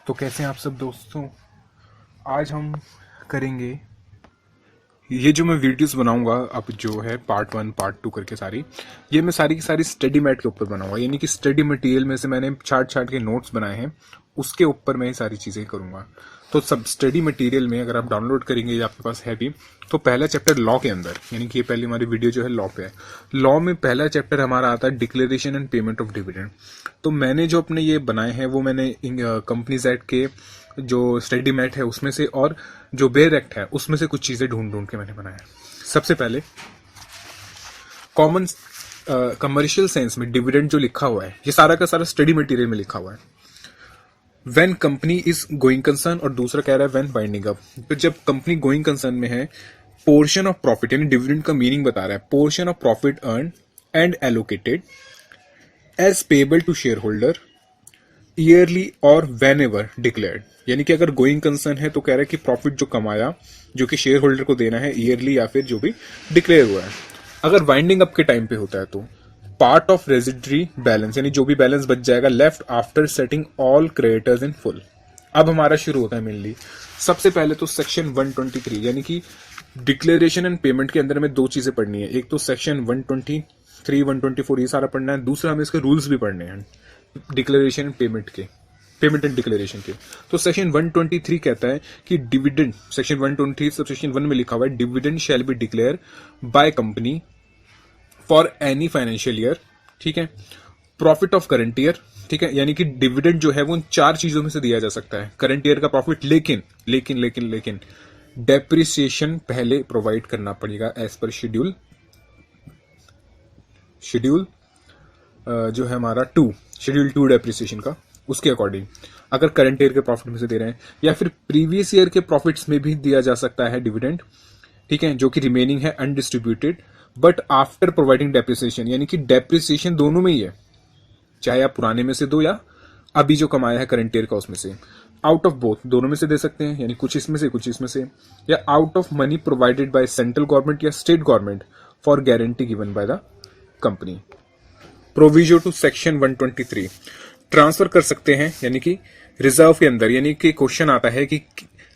तो कैसे हैं आप सब दोस्तों। आज हम करेंगे ये जो मैं वीडियोस बनाऊंगा अब जो है पार्ट 1 पार्ट 2 करके सारी, ये मैं सारी की सारी स्टडी मैट के ऊपर बनाऊंगा। यानी कि स्टडी मटेरियल में से मैंने छाट छाट के नोट्स बनाए हैं, उसके ऊपर मैं ये सारी चीज़ें करूंगा। तो सब स्टडी मटेरियल में अगर आप डाउनलोड करेंगे या आपके पास है भी, तो पहला चैप्टर लॉ के अंदर, यानी कि ये पहली हमारी वीडियो जो है लॉ पे है। लॉ में पहला चैप्टर हमारा आता है declaration and payment of dividend. तो मैंने जो अपने ये बनाए हैं वो मैंने कंपनीज एक्ट के जो स्टडी मैट है उसमें से, और जो बेयर एक्ट है उसमें से कुछ चीजें ढूंढ ढूंढ के मैंने बनाया। सबसे पहले कॉमन कमर्शियल सेंस में डिविडेंड जो लिखा हुआ है, ये सारा का सारा स्टडी मटेरियल में लिखा हुआ है। When company is going concern, और दूसरा कह रहा है व्हेन वाइंडिंग अप। तो जब कंपनी गोइंग कंसर्न में है, पोर्शन ऑफ प्रॉफिट, यानी डिविडेंड का मीनिंग बता रहा है, portion of profit earn and allocated as payable to share holder yearly और वेन एवर डिक्लेयर्ड। यानी कि अगर गोइंग कंसर्न है तो कह रहा है कि प्रॉफिट जो कमाया जो कि शेयर होल्डर को देना है ईयरली या फिर जो भी डिक्लेयर हुआ है। अगर वाइंडिंग अप के टाइम पे होता है तो पार्ट ऑफ रेजिडरी बैलेंस, यानी जो भी बैलेंस बच जाएगा left after setting all creditors in full. अब हमारा शुरू होता है मेनली। सबसे पहले तो सेक्शन 123, यानी कि डिक्लेरेशन एंड पेमेंट के अंदर में दो चीजें पढ़नी है। एक तो सेक्शन 123, 124 ये सारा पढ़ना है, दूसरा हमें इसके रूल्स भी पढ़ने हैं डिक्लेरेशन पेमेंट के, पेमेंट एंड डिक्लेरेशन के। तो सेक्शन 123 कहता है कि डिविडेंड, सेक्शन 123 सब सेक्शन 1 में लिखा हुआ है, dividend shall be declare by company for any financial year. ठीक है। प्रॉफिट ऑफ करंट ईयर, ठीक है, यानी कि डिविडेंड जो है वो उन चार चीजों में से दिया जा सकता है। करंट ईयर का प्रॉफिट, लेकिन लेकिन लेकिन लेकिन डेप्रिसिएशन पहले प्रोवाइड करना पड़ेगा एज पर शेड्यूल जो है हमारा शेड्यूल 2 डेप्रिसिएशन का, उसके अकॉर्डिंग अगर करंट ईयर के प्रॉफिट में से दे रहे हैं, या फिर प्रीवियस ईयर के प्रॉफिट्स में भी दिया जा सकता है डिविडेंड। ठीक है, जो कि रिमेनिंग है undistributed but after providing depreciation, यानी कि डेप्रिसिएशन दोनों में ही है, चाहे आप पुराने में से दो या अभी जो कमाया है करंट ईयर का उसमें से। आउट ऑफ बोथ, दोनों में से दे सकते हैं, यानी कुछ इसमें से कुछ इसमें से, या out of money provided by central government या state government for guarantee given by the company. Proviso to section 123 transfer कर सकते हैं, यानी कि रिजर्व के अंदर। यानी कि क्वेश्चन आता है कि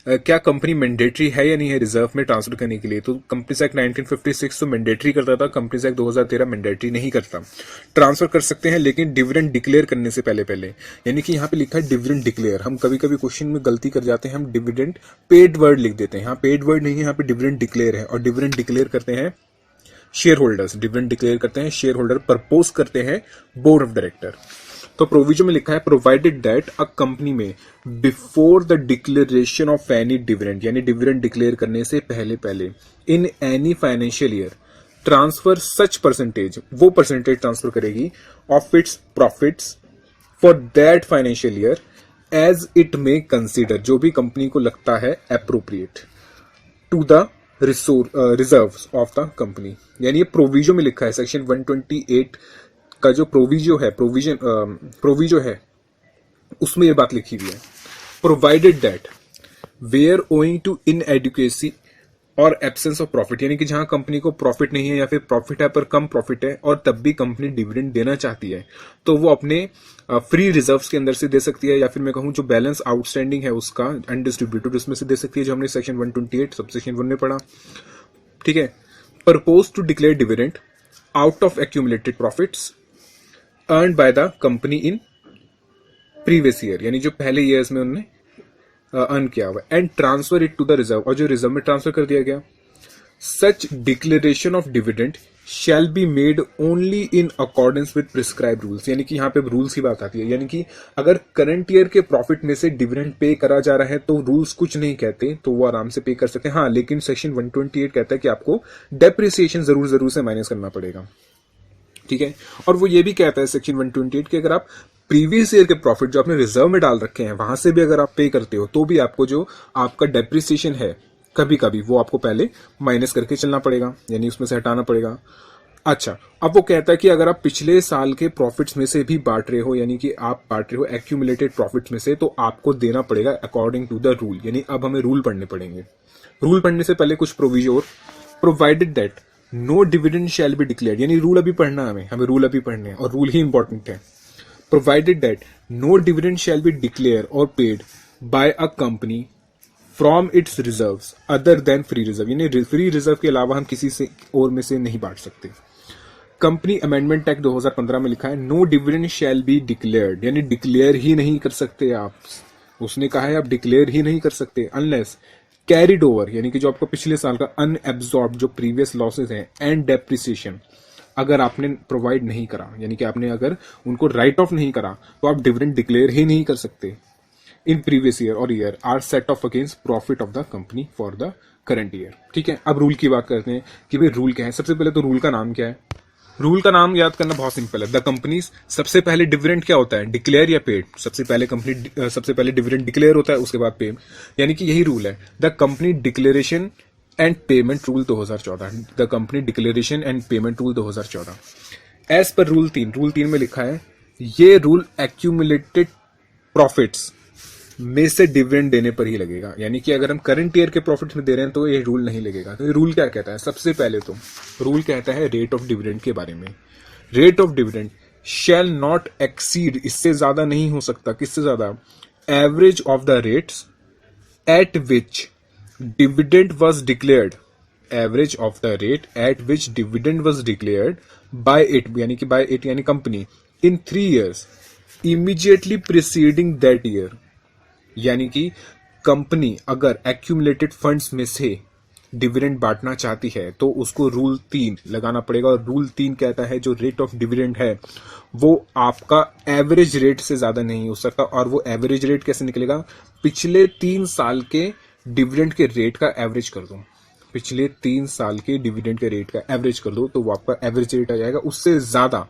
क्या कंपनी मैंडेटरी है या नहीं है रिजर्व में ट्रांसफर करने के लिए। तो कंपनीज एक्ट 1956 तो मैंडेटरी करता था, कंपनीज एक्ट 2013 मैंडेटरी नहीं करता। ट्रांसफर कर सकते हैं लेकिन डिविडेंड डिक्लेयर करने से पहले पहले, यानी कि यहाँ पे लिखा है डिविडेंड डिक्लेयर। हम कभी कभी क्वेश्चन में गलती कर जाते हैं, हम डिविडेंड पेड वर्ड लिख देते हैं। यहाँ पेड वर्ड नहीं है, यहाँ पे डिविडेंड डिक्लेयर है, और डिविडेंड डिक्लेयर करते हैं शेयर होल्डर्स, डिविडेंड डिक्लेयर करते हैं शेयर होल्डर, प्रपोज करते हैं बोर्ड ऑफ डायरेक्टर। तो प्रोविजन में लिखा है provided that a company may before the declaration of any dividend, यानी डिविडेंड डिक्लेयर करने से पहले पहले in any financial year transfer such percentage, वो परसेंटेज ट्रांसफर करेगी of its profits for that financial year as it may consider, जो भी company को लगता है appropriate to the reserve of the company. यानी ये प्रोविजो में लिखा है, सेक्शन 128 का जो प्रोविजो है उसमें ये बात लिखी हुई है, provided that where owing to inadequacy और एब्सेंस ऑफ प्रॉफिट, यानी कि जहां कंपनी को प्रॉफिट नहीं है या फिर प्रॉफिट है पर कम प्रॉफिट है और तब भी कंपनी डिविडेंड देना चाहती है, तो वो अपने फ्री रिजर्व्स के अंदर से दे सकती है, या फिर मैं कहूं जो बैलेंस आउटस्टैंडिंग है उसका अनडिस्ट्रीब्यूटेड उसमें से दे सकती है, जो हमने सेक्शन 128 सबसेक्शन 1 में पढ़ा। ठीक है। Propose to declare dividend out of accumulated profits earn by the company in previous year, यानी जो पहले ईयर्स में उन्होंने अर्न किया हुआ, and transfer it to the reserve, और जो रिजर्व में ट्रांसफर कर दिया गया। Such declaration of dividend shall be made only in accordance with prescribe rules, यानी कि यहाँ पे रूल्स की बात आती है। यानी कि अगर करंट ईयर के प्रॉफिट में से डिविडेंड पे करा जा रहा है तो रूल्स कुछ नहीं कहते, तो वो आराम से पे कर सकते हैं। हाँ, लेकिन सेक्शन 128 कहता है कि आपको डेप्रिसिएशन जरूर से माइनस करना पड़ेगा। ठीक है। और वो ये भी कहता है सेक्शन 128 कि अगर आप प्रीवियस ईयर के प्रॉफिट जो आपने रिजर्व में डाल रखे हैं वहां से भी अगर आप पे करते हो तो भी आपको जो आपका डेप्रिसिएशन है कभी कभी वो आपको पहले माइनस करके चलना पड़ेगा, यानी उसमें से हटाना पड़ेगा। अच्छा, अब वो कहता है कि अगर आप पिछले साल के प्रॉफिट्स में से भी बांट रहे हो, यानी कि आप बांट रहे हो एक्यूमुलेटेड प्रॉफिट्स में से, तो आपको देना पड़ेगा अकॉर्डिंग टू द रूल। यानी अब हमें रूल पढ़ने पड़ेंगे। रूल पढ़ने से पहले कुछ प्रोविजन और, provided that no dividend shall be declared, यानी रूल अभी पढ़ना है हमें रूल अभी पढ़ने हैं और रूल ही इंपॉर्टेंट है। Provided that no dividend shall be declare और paid by a company from its reserves other than free reserve, यानी फ्री रिजर्व के अलावा हम किसी से और में से नहीं बांट सकते। कंपनी अमेंडमेंट एक्ट 2015 में लिखा है no dividend shall be declared, यानी डिक्लेयर ही नहीं कर सकते आप, उसने कहा है आप डिक्लेयर ही नहीं कर सकते अनलेस कैरिड ओवर, यानी कि जो आपका पिछले साल का अनएब्जॉर्ब जो प्रीवियस लॉसेज हैं एंड डेप्रिसिएशन अगर आपने प्रोवाइड नहीं करा, यानी कि आपने अगर उनको राइट ऑफ नहीं करा तो आप डिविडेंड डिक्लेयर ही नहीं कर सकते इन प्रीवियस ईयर और year are set off against profit of the company for the current year. ठीक है, अब रूल की बात करते हैं कि भाई रूल क्या है। सबसे पहले तो रूल का नाम क्या है। रूल का नाम याद करना बहुत सिंपल है। द कंपनीज, सबसे पहले डिविडेंड क्या होता है, डिक्लेयर या पेड। सबसे पहले डिविडेंड डिक्लेयर होता है, उसके बाद पे, यानी कि यही रूल है। The company declaration and payment rule 2014, the company declaration and payment rule 2014 as per rule 3 में लिखा है ये रूल एक्यूमुलेटेड प्रॉफिट्स में से डिविडेंड देने पर ही लगेगा, यानी कि अगर हम करंट ईयर के प्रॉफिट में दे रहे हैं तो ये रूल नहीं लगेगा। तो ये रूल क्या कहता है, सबसे पहले तो रूल कहता है रेट ऑफ डिविडेंड के बारे में। Rate of dividend shall not exceed, इससे ज्यादा नहीं हो सकता, किससे ज्यादा, average of the rates eight which dividend was declared, average of the rate at which dividend was declared by it, यानी कि बाय इट यानी company, in 3 years immediately preceding that year, यानी कि कंपनी अगर एक्यूमुलेटेड फंड्स में से dividend बांटना चाहती है तो उसको रूल 3 लगाना पड़ेगा। और रूल 3 कहता है जो रेट ऑफ डिविडेंड है वो आपका एवरेज रेट से ज्यादा नहीं हो सकता। और वो एवरेज रेट कैसे निकलेगा, पिछले 3 साल के डिविडेंड के रेट का एवरेज कर दो, पिछले 3 साल के डिविडेंड के रेट का एवरेज कर दो तो वो आपका एवरेज रेट आ जाएगा। उससे ज्यादा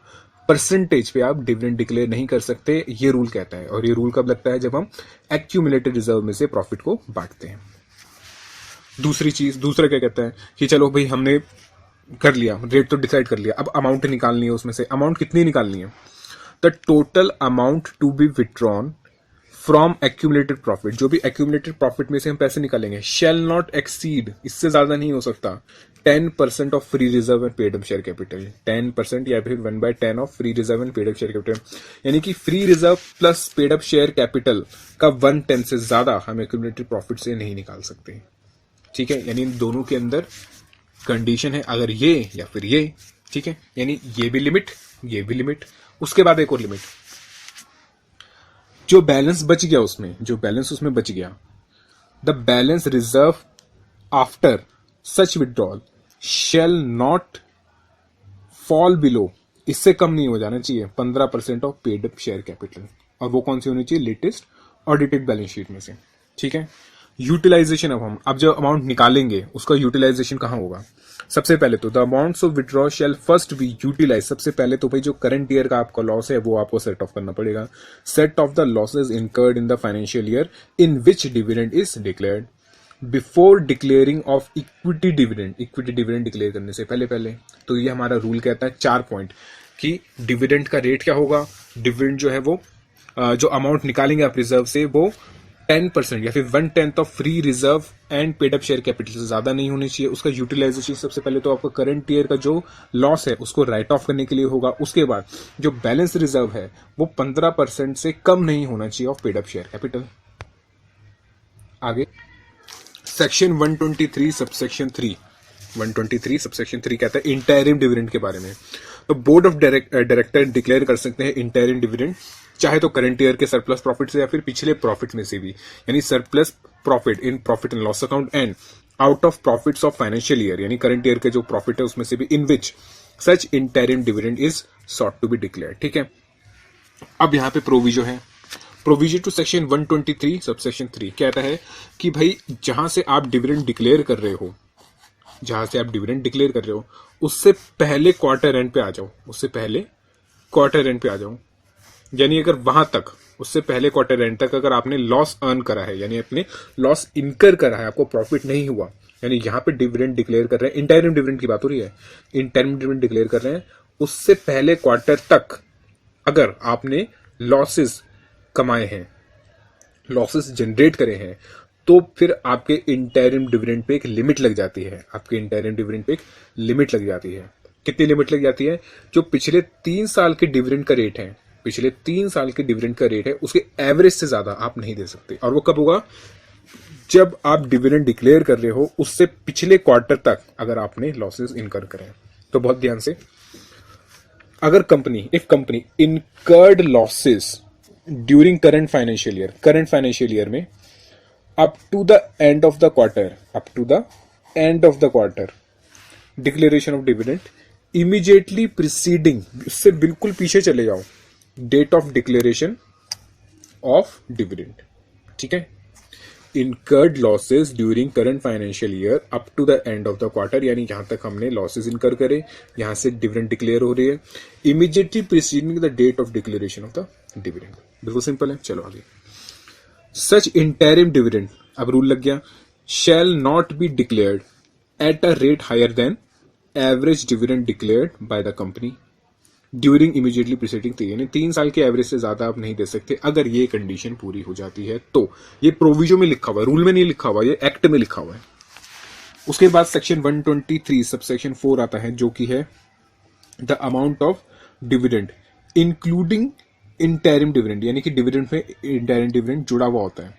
परसेंटेज पे आप डिविडेंड डिक्लेयर नहीं कर सकते, ये रूल कहता है। और ये रूल कब लगता है, जब हम एक्यूमुलेटेड रिजर्व में से प्रॉफिट को बांटते हैं। दूसरा क्या कहता है कि चलो भाई हमने कर लिया, रेट तो डिसाइड कर लिया, अब अमाउंट निकालनी है, उसमें से अमाउंट कितनी निकालनी है, the total amount to be withdrawn from accumulated profit, जो भी एक्यूमुलेटेड प्रॉफिट में से हम पैसे निकालेंगे, शैल नॉट एक्सीड, इससे ज्यादा नहीं हो सकता, 10% of free reserve and paid up share capital, 10% या फिर 1/10 of free reserve and paid up share capital, यानी कि free reserve plus paid up share capital का 1/10 से ज्यादा हम एक्यूमुलेटेड प्रॉफिट से नहीं निकाल सकते। ठीक है, यानी इन दोनों के अंदर कंडीशन है, अगर ये या फिर ये। ठीक है, यानी ये भी लिमिट, ये भी लिमिट। उसके बाद एक और लिमिट, जो बैलेंस बच गया उसमें, जो बैलेंस उसमें बच गया, the balance reserve after such withdrawal shall not fall below, इससे कम नहीं हो जाना चाहिए 15% of paid up share capital. और वो कौन सी होनी चाहिए, लेटेस्ट ऑडिटेड बैलेंस शीट में से। ठीक है, यूटिलाइजेशन, अब जो अमाउंट निकालेंगे उसका यूटिलाइजेशन कहां होगा। सबसे पहले तो the amounts of withdraw shall first be utilize, सबसे पहले तो भाई जो करंट ईयर का आपका लॉस है वो आपको सेट ऑफ करना पड़ेगा। Set of the losses incurred in the financial year in which dividend is declared before declaring of equity dividend, equity dividend declare करने से पहले। तो ये हमारा रूल कहता है 4 पॉइंट कि डिविडेंड का रेट क्या होगा, डिविडेंड जो है वो जो अमाउंट निकालेंगे आप रिजर्व से वो 10% या फिर 1/10 of free reserve and paid up share capital से ज्यादा नहीं होनी चाहिए। उसका यूटिलाइजेशन सबसे पहले तो आपका करंट ईयर का जो लॉस है उसको राइट ऑफ करने के लिए होगा। उसके बाद जो बैलेंस रिजर्व है वो 15% से कम नहीं होना चाहिए of paid up share capital. आगे सेक्शन 123 सबसेक्शन 3, 123 सबसेक्शन 3 कहता है इंटरिम डिविडेंड के बारे में। तो बोर्ड ऑफ डायरेक्टर डिक्लेयर कर सकते हैं इंटरिम डिविडेंड, चाहे तो करंट ईयर के सरप्लस प्रॉफिट से या फिर पिछले प्रॉफिट में से भी, यानी surplus profit in profit and loss account and out of profits of financial year, यानी करंट ईयर के जो प्रॉफिट है उसमें से भी, in which such interim dividend is sought to be declare. ठीक है, अब यहां पे प्रोविजो है, प्रोविजन टू सेक्शन 123 सबसेक्शन 3 कहता है कि भाई जहां से आप डिविडेंड डिक्लेयर कर रहे हो, जहां से आप डिविडेंड डिक्लेयर कर रहे हो उससे पहले क्वार्टर एंड पे आ जाओ, उससे पहले क्वार्टर एंड पे आ जाओ। यानी अगर वहां तक, उससे पहले क्वार्टर एंड तक अगर आपने लॉस अर्न करा है, यानी अपने लॉस इनकर करा है, आपको प्रॉफिट नहीं हुआ, यानी यहां पे डिविडेंड डिक्लेयर कर रहे हैं, इंटरिम डिविडेंड की बात हो रही है, इंटरिम डिविडेंड डिक्लेयर कर रहे हैं, उससे पहले क्वार्टर तक अगर आपने लॉसेस कमाए हैं, लॉसेस जनरेट करे हैं, तो फिर आपके इंटरिम डिविडेंड पे एक लिमिट लग जाती है, आपके इंटरिम डिविडेंड पे एक लिमिट लग जाती है। कितनी लिमिट लग जाती है, जो पिछले 3 साल के डिविडेंड का रेट है पिछले 3 साल के डिविडेंड का रेट है उसके एवरेज से ज्यादा आप नहीं दे सकते। और वो कब होगा? जब आप डिविडेंड डिक्लेयर कर रहे हो उससे पिछले क्वार्टर तक अगर आपने लॉसेस इनकर करे। तो बहुत ध्यान से, अगर if company incurred losses during current financial year में up to the end of the quarter declaration of dividend immediately preceding, इससे बिल्कुल पीछे चले जाओ, date of declaration of dividend. ठीक है, incurred losses during current financial year up to the end of the quarter, यानी यहां तक हमने लॉसेस इनकर करे, यहां से डिविडेंड डिक्लेयर हो रही है, immediately preceding the date of declaration of the dividend. बिल्कुल सिंपल है। चलो आगे। सच इंटरिम डिविडेंड, अब रूल लग गया, shall not be declared at a rate higher than average dividend declared by the company during immediately preceding 3, यानी 3 साल के एवरेज से ज्यादा आप नहीं दे सकते अगर ये कंडीशन पूरी हो जाती है तो। ये प्रोविजो में लिखा हुआ है, रूल में नहीं लिखा हुआ, ये एक्ट में लिखा हुआ है। उसके बाद सेक्शन 123 सबसेक्शन 4 आता है, जो कि है the amount of dividend including interim dividend, यानी कि डिविडेंड में इंटरिम डिविडेंड जुड़ा हुआ होता है।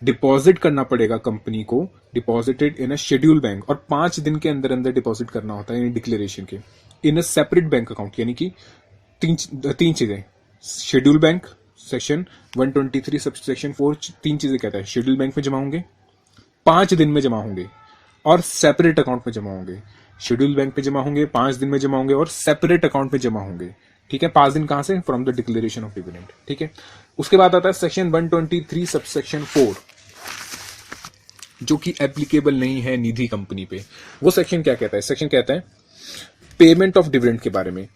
डिपॉजिट करना पड़ेगा कंपनी को, deposited in a schedule bank, और 5 दिन के अंदर अंदर डिपॉजिट करना होता है डिक्लेरेशन के, इन अ सेपरेट बैंक अकाउंट, यानी कि तीन चीजें, schedule bank section 123 sub section 4 3 चीजें कहता है, शेड्यूल बैंक में जमा होंगे, 5 दिन में जमा होंगे, और सेपरेट अकाउंट में जमा होंगे। शेड्यूल बैंक में जमा होंगे, 5 दिन में जमा होंगे, और सेपरेट अकाउंट में जमा होंगे। ठीक है, 5 दिन कहां से? From the declaration of dividend. ठीक है, उसके बाद आता है सेक्शन 123 सब सेक्शन 4, जो कि एप्लीकेबल नहीं है निधि कंपनी पे। वो सेक्शन क्या कहता है? सेक्शन कहता है पेमेंट ऑफ डिविडेंड के बारे में,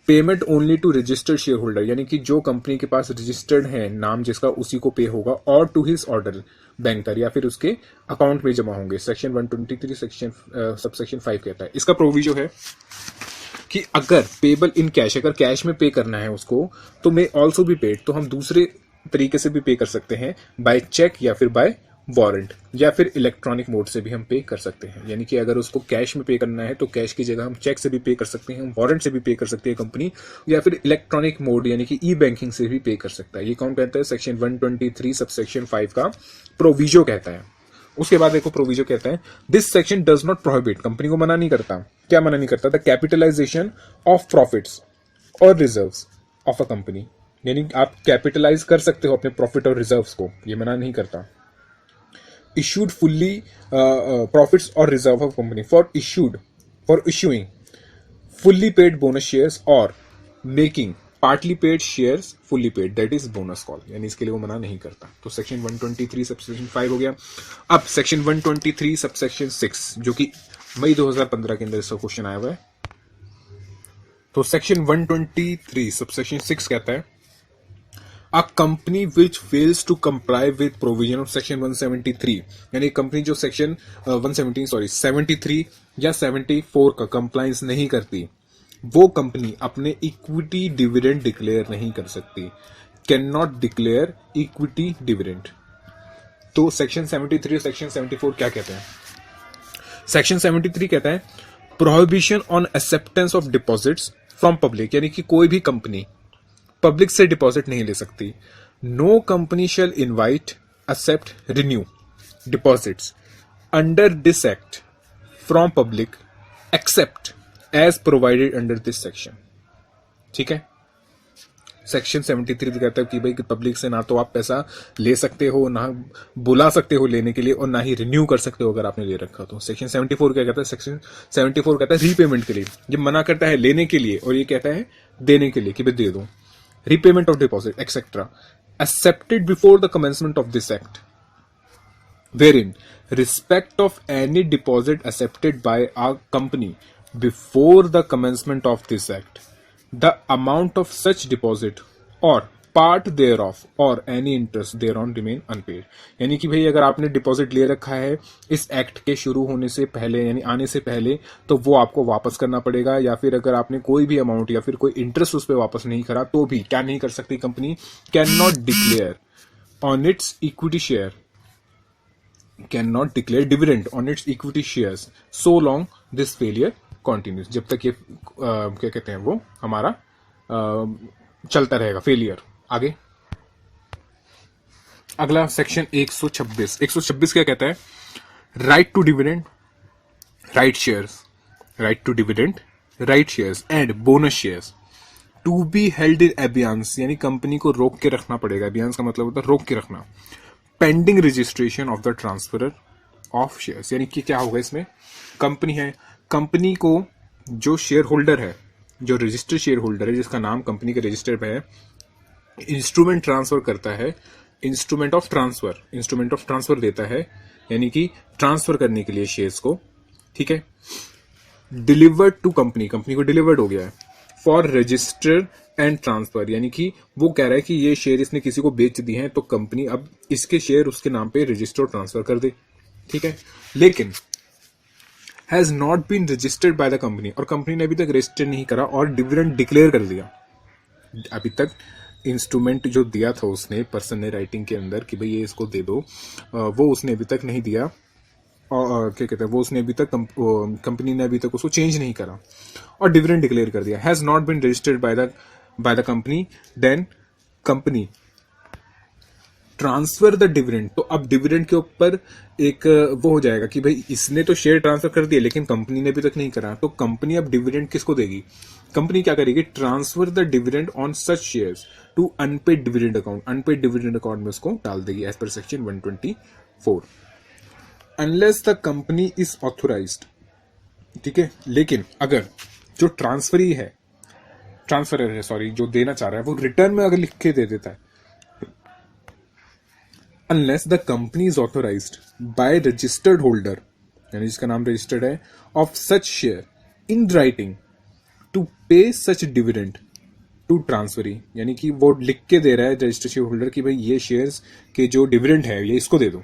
payment only to registered share holder, यानी कि जो कंपनी के पास रजिस्टर्ड है नाम जिसका, उसी को पे होगा, और टू हिज ऑर्डर बैंकर, या फिर उसके अकाउंट में जमा होंगे। सेक्शन 123 सेक्शन सबसेक्शन 5 कहता है, इसका प्रोविजो है कि अगर पेबल इन कैश, अगर कैश में पे करना है उसको, तो मे ऑल्सो बी पेड, तो हम दूसरे तरीके से भी पे कर सकते हैं, बाय चेक या फिर बाय वारंट, या फिर इलेक्ट्रॉनिक मोड से भी हम पे कर सकते हैं। यानी कि अगर उसको कैश में पे करना है तो कैश की जगह हम चेक से भी पे कर सकते हैं, वारंट से भी पे कर सकते हैं कंपनी, या फिर इलेक्ट्रॉनिक मोड यानी कि ई बैंकिंग से भी पे कर सकता है। ये कौन कहता है? सेक्शन 123 सबसेक्शन 5 का प्रोविजो कहता है। उसके बाद देखो प्रोविजो कहता है, this section does not prohibit, company को मना नहीं करता, क्या मना नहीं करता? द कैपिटलाइजेशन ऑफ प्रॉफिट्स और रिजर्व्स ऑफ अ कंपनी, यानी आप कैपिटलाइज कर सकते हो अपने प्रॉफिट और रिजर्व्स को, ये मना नहीं करता। issued fully profits or reserve of company for issuing fully paid bonus shares or making partly paid shares fully paid, that is bonus call, यानी इसके लिए वो मना नहीं करता। तो सेक्शन 123 सबसेक्शन 5 हो गया। अब सेक्शन 123 सबसेक्शन 6, जो कि मई 2015 के अंदर इसका क्वेश्चन आया हुआ है। तो सेक्शन 123 सबसेक्शन 6 कहता है, A company which fails to comply with provision of section 173, यानी कंपनी जो सेक्शन 73 या 74 का कंप्लायंस नहीं करती, वो कंपनी अपने इक्विटी डिविडेंड डिक्लेयर नहीं कर सकती, can not declare equity dividend. तो सेक्शन 73 और सेक्शन 74 क्या कहते हैं? सेक्शन 73 कहता है prohibition on acceptance of deposits from public, यानी कि कोई भी कंपनी पब्लिक से डिपॉजिट नहीं ले सकती। No company shall invite, accept, renew deposits under this act from public except as provided under this section. ठीक है, सेक्शन 73 कहता है कि भाई पब्लिक से ना तो आप पैसा ले सकते हो, ना बुला सकते हो लेने के लिए, और ना ही रिन्यू कर सकते हो अगर आपने ले रखा तो। सेक्शन 74 क्या कहता है? सेक्शन 74 कहता है रीपेमेंट के लिए, ये मना करता है लेने के लिए, और ये कहता है देने के लिए कि भाई दे दो। repayment of deposit etc. accepted before the commencement of this act, wherein respect of any deposit accepted by a company before the commencement of this act, the amount of such deposit or part thereof or any interest thereon remain unpaid, यानी कि भाई अगर आपने deposit ले रखा है इस act के शुरू होने से पहले, यानी आने से पहले, तो वो आपको वापस करना पड़ेगा, या फिर अगर आपने कोई भी अमाउंट या फिर कोई इंटरेस्ट उस पर वापस नहीं करा तो भी क्या नहीं कर सकती company? Can not declare on it's equity share, can not declare dividend on it's equity shares so long this failure continues, जब तक ये क्या कहते हैं वो हमारा चलता रहेगा, फेलियर। आगे अगला सेक्शन 126 क्या कहता है? Right to dividend, right shares, right to dividend, right shares and bonus shares to be held in abeyance, यानी कंपनी को रोक के रखना पड़ेगा। एबियंस का मतलब होता है रोक के रखना। Pending registration of the transfer of shares, यानी कि क्या होगा इसमें? कंपनी है, कंपनी को जो शेयर होल्डर है, जो रजिस्टर्ड शेयर होल्डर है, जिसका नाम कंपनी के रजिस्टर पे है, इंस्ट्रूमेंट ट्रांसफर करता है, इंस्ट्रूमेंट ऑफ ट्रांसफर देता है, यानी कि ट्रांसफर करने के लिए शेयर्स को, ठीक है, डिलीवर्ड टू कंपनी, कंपनी को डिलीवर्ड हो गया है, फॉर रजिस्टर एंड ट्रांसफर, यानी कि वो कह रहा है कि ये शेयर इसने किसी को बेच दिए हैं, तो कंपनी अब इसके शेयर उसके नाम पे रजिस्टर और ट्रांसफर कर दे, ठीक है। लेकिन has not been registered by the company, और कंपनी ने अभी तक रजिस्टर नहीं करा और डिविडेंड डिक्लेयर कर दिया। अभी तक इंस्ट्रूमेंट जो दिया था उसने, पर्सन ने राइटिंग के अंदर कि भाई ये इसको दे दो, वो उसने अभी तक नहीं दिया, और क्या कहते हैं, वो उसने अभी तक कंपनी ने अभी तक उसको चेंज नहीं करा और डिविडेंड डिक्लेयर कर दिया। Has not been registered by the company, then company transfer the dividend, तो अब डिविडेंड के ऊपर एक वो हो जाएगा कि भाई इसने तो शेयर ट्रांसफर कर दिए लेकिन कंपनी ने अभी तक नहीं करा, तो कंपनी अब डिविडेंड किसको देगी? कंपनी क्या करेगी? Transfer the dividend on such shares to unpaid dividend account, unpaid dividend account में उसको डाल देगी as per section 124, unless the company is authorized, ठीक है। लेकिन अगर जो ट्रांसफरर है सॉरी, जो देना चाह रहा है, वो रिटर्न में अगर लिख के दे देता है, unless the company is authorized by registered holder, यानी जिसका नाम रजिस्टर्ड है, of such share in writing to pay such dividend to transferee, यानी कि वो लिख के दे रहा है रजिस्टर्ड शेयर होल्डर कि भाई ये शेयर्स के जो डिविडेंड है ये इसको दे दो,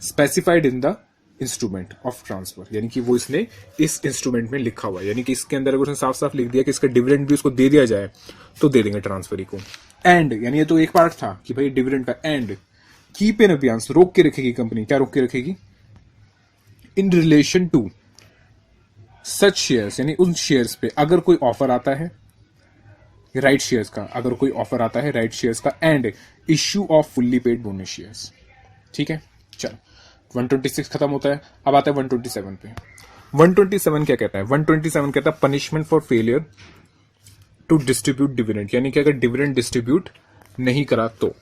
specified in the instrument of transfer, यानी कि वो इसने इस इंस्ट्रूमेंट में लिखा हुआ है, यानी कि इसके अंदर अगर उसने साफ साफ लिख दिया कि इसका डिविडेंड भी उसको दे दिया जाए तो दे देंगे ट्रांसफरी को। एंड, यानी ये तो एक पार्ट था कि भाई डिविडेंड का, एंड कीप इन अबियंस, रोक के रखेगी कंपनी, क्या रोक के रखेगी? In relation to such shares, यानी उन शेयर्स पे अगर कोई ऑफर आता है राइट शेयर्स का, अगर कोई ऑफर आता है राइट शेयर्स का, and issue off fully paid bonus shares, ठीक है। चलो 126 खत्म होता है, अब आता है 127 पे। 127 क्या कहता है? 127 कहता है punishment for failure to distribute dividend, यानी कि अगर डिविडेंड डिस्ट्रीब्यूट नहीं करा तो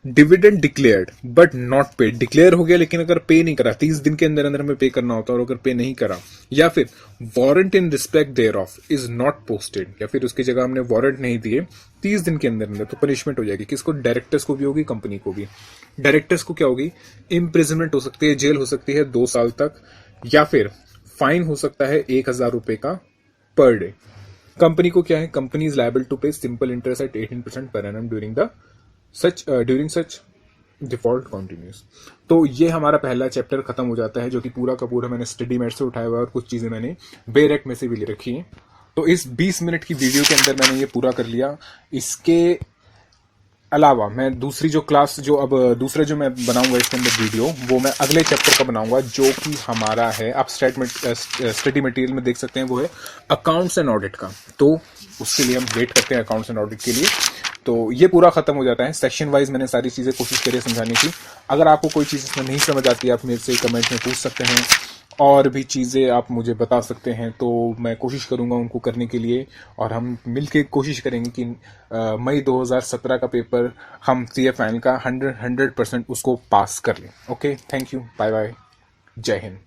dividend declared but not paid, declare हो गया लेकिन अगर पे नहीं करा, 30 दिन के अंदर अंदर हमें पे करना होता है, और अगर पे नहीं करा, या फिर warrant in respect there of is not posted, या फिर उसकी जगह हमने वारंट नहीं दिए 30 दिन के अंदर अंदर, तो पनिशमेंट हो जाएगी। किसको? डायरेक्टर्स को भी होगी, कंपनी को भी। डायरेक्टर्स को क्या होगी? इम्प्रिजनमेंट हो सकती है, जेल हो सकती है 2 साल तक, या फिर फाइन हो सकता है 1000 रुपए का पर डे। कंपनी को क्या है? कंपनी इज लायबल टू पे simple interest eight 18% per annum during such default continuous. तो ये हमारा पहला चैप्टर खत्म हो जाता है, जो कि पूरा का पूरा मैंने स्टडी मेट से उठाया हुआ है और कुछ चीजें मैंने बेरेक में से भी ले रखी हैं। तो इस 20 मिनट की वीडियो के अंदर मैंने ये पूरा कर लिया। इसके अलावा मैं दूसरी जो क्लास, जो अब दूसरा जो मैं बनाऊंगा इसके अंदर वीडियो, वो मैं अगले चैप्टर का बनाऊंगा, जो कि हमारा है, आप स्टडी मटेरियल में देख सकते हैं, वो है अकाउंट्स एंड ऑडिट का। तो उसके लिए हम वेट करते हैं अकाउंट्स एंड ऑडिट के लिए। तो ये पूरा खत्म हो जाता है। सेक्शन वाइज मैंने सारी चीजें कोशिश करी समझाने की। अगर आपको कोई चीज इसमें नहीं समझ आती, आप मेरे से कमेंट में पूछ सकते हैं, और भी चीज़ें आप मुझे बता सकते हैं, तो मैं कोशिश करूंगा उनको करने के लिए, और हम मिलके कोशिश करेंगे कि मई 2017 का पेपर हम सीए फाइनल का 100% उसको पास कर लें। Okay, thank you, bye bye, जय हिंद।